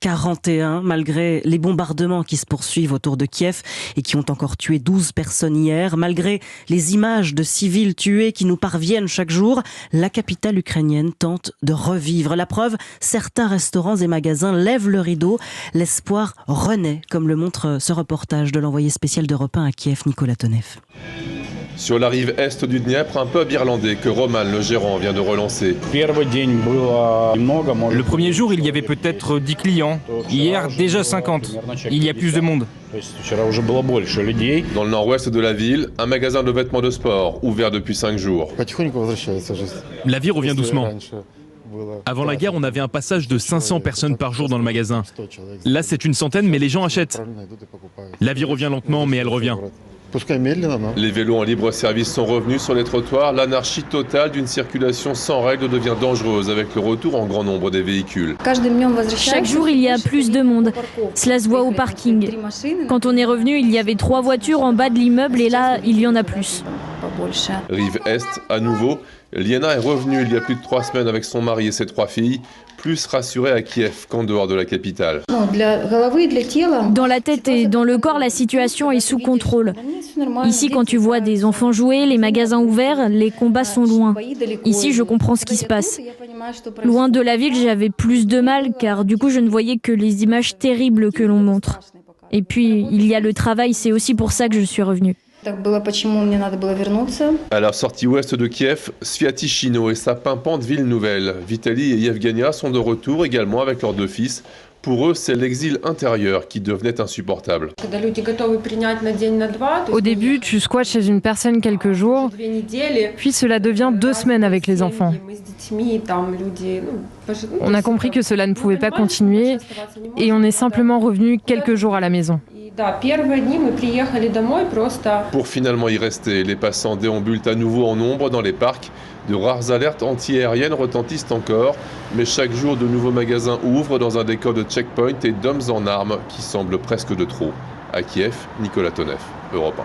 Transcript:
41, malgré les bombardements qui se poursuivent autour de Kiev et qui ont encore tué 12 personnes hier, malgré les images de civils tués qui nous parviennent chaque jour, la capitale ukrainienne tente de revivre. La preuve, certains restaurants et magasins lèvent le rideau. L'espoir renaît, comme le montre ce reportage de l'envoyé spécial d'Europe 1 à Kiev, Nicolas Tonev. Sur la rive est du Dniepr, un pub irlandais que Roman, le gérant, vient de relancer. Le premier jour, il y avait peut-être 10 clients. Hier, déjà 50. Il y a plus de monde. Dans le nord-ouest de la ville, un magasin de vêtements de sport, ouvert depuis 5 jours. La vie revient doucement. Avant la guerre, on avait un passage de 500 personnes par jour dans le magasin. Là, c'est une centaine, mais les gens achètent. La vie revient lentement, mais elle revient. Les vélos en libre service sont revenus sur les trottoirs. L'anarchie totale d'une circulation sans règles devient dangereuse avec le retour en grand nombre des véhicules. Chaque jour, il y a plus de monde. Cela se voit au parking. Quand on est revenu, il y avait 3 voitures en bas de l'immeuble et là, il y en a plus. Rive Est, à nouveau, Liena est revenue il y a plus de 3 semaines avec son mari et ses 3 filles, plus rassurée à Kiev qu'en dehors de la capitale. Dans la tête et dans le corps, la situation est sous contrôle. Ici, quand tu vois des enfants jouer, les magasins ouverts, les combats sont loin. Ici, je comprends ce qui se passe. Loin de la ville, j'avais plus de mal, car du coup, je ne voyais que les images terribles que l'on montre. Et puis, il y a le travail, c'est aussi pour ça que je suis revenue. À la sortie ouest de Kiev, Sviatishino et sa pimpante ville nouvelle. Vitali et Yevgenia sont de retour également avec leurs 2 fils. Pour eux, c'est l'exil intérieur qui devenait insupportable. Au début, tu squattes chez une personne quelques jours, puis cela devient 2 semaines avec les enfants. On a compris que cela ne pouvait pas continuer et on est simplement revenu quelques jours à la maison. Pour finalement y rester, les passants déambulent à nouveau en nombre dans les parcs. De rares alertes anti-aériennes retentissent encore, mais chaque jour de nouveaux magasins ouvrent dans un décor de checkpoint et d'hommes en armes qui semblent presque de trop. À Kiev, Nicolas Tonev, Europe 1.